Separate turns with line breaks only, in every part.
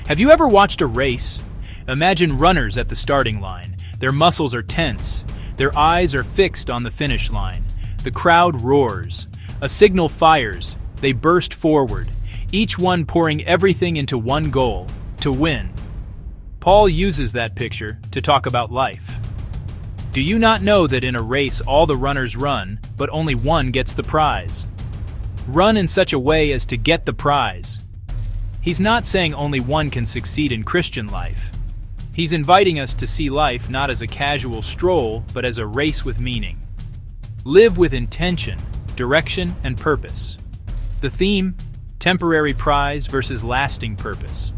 Have you ever watched a race? Imagine runners at the starting line. Their muscles are tense. Their eyes are fixed on the finish line. The crowd roars. A signal fires. They burst forward, each one pouring everything into one goal, to win. Paul uses that picture to talk about life. Do you not know that in a race all the runners run, but only one gets the prize? Run in such a way as to get the prize. He's not saying only one can succeed in Christian life. He's inviting us to see life not as a casual stroll, but as a race with meaning. Live with intention, direction, and purpose. The theme: temporary prize versus lasting purpose.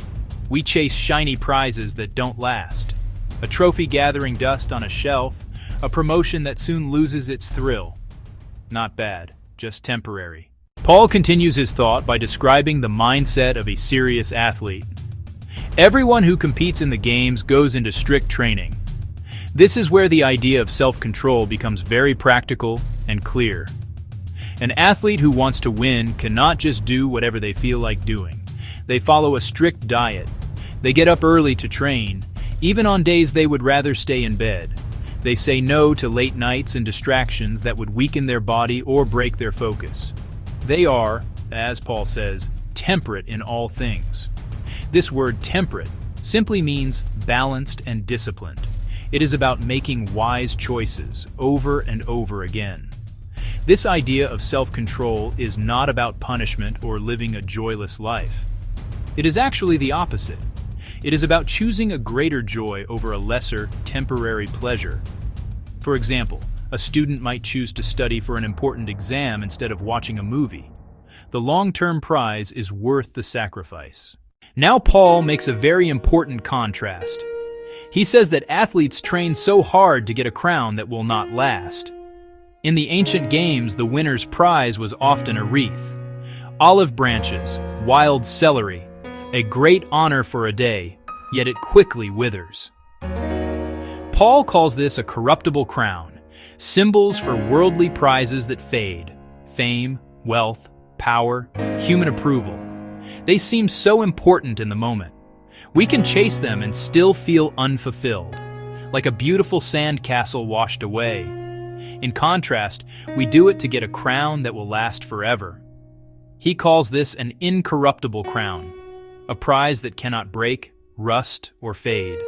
We chase shiny prizes that don't last. A trophy gathering dust on a shelf, a promotion that soon loses its thrill. Not bad, just temporary. Paul continues his thought by describing the mindset of a serious athlete. Everyone who competes in the games goes into strict training. This is where the idea of self-control becomes very practical and clear. An athlete who wants to win cannot just do whatever they feel like doing. They follow a strict diet. They get up early to train, even on days they would rather stay in bed. They say no to late nights and distractions that would weaken their body or break their focus. They are, as Paul says, temperate in all things. This word temperate simply means balanced and disciplined. It is about making wise choices over and over again. This idea of self-control is not about punishment or living a joyless life. It is actually the opposite. It is about choosing a greater joy over a lesser, temporary pleasure. For example, a student might choose to study for an important exam instead of watching a movie. The long-term prize is worth the sacrifice. Now Paul makes a very important contrast. He says that athletes train so hard to get a crown that will not last. In the ancient games, the winner's prize was often a wreath. Olive branches, wild celery, a great honor for a day, yet it quickly withers. Paul calls this a corruptible crown, symbols for worldly prizes that fade: fame, wealth, power, human approval. They seem so important in the moment. We can chase them and still feel unfulfilled, like a beautiful sand castle washed away. In contrast, we do it to get a crown that will last forever. He calls this an incorruptible crown, a prize that cannot break, rust, or fade.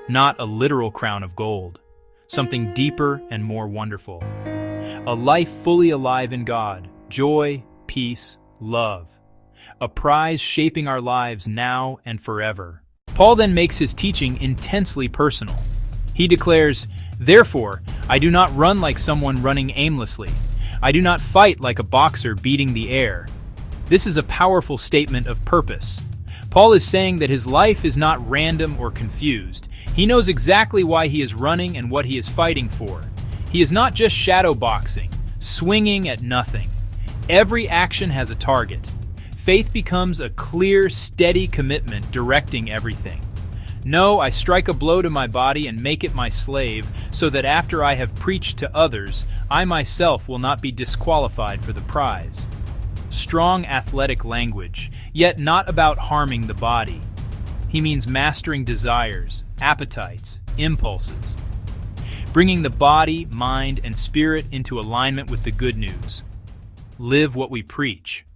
Not a literal crown of gold, something deeper and more wonderful. A life fully alive in God, joy, peace, love. A prize shaping our lives now and forever. Paul then makes his teaching intensely personal. He declares, "Therefore, I do not run like someone running aimlessly. I do not fight like a boxer beating the air." This is a powerful statement of purpose. Paul is saying that his life is not random or confused. He knows exactly why he is running and what he is fighting for. He is not just shadow boxing, swinging at nothing. Every action has a target. Faith becomes a clear, steady commitment directing everything. No, I strike a blow to my body and make it my slave, so that after I have preached to others, I myself will not be disqualified for the prize. Strong athletic language, yet not about harming the body. He means mastering desires, appetites, impulses. Bringing the body, mind, and spirit into alignment with the good news. Live what we preach.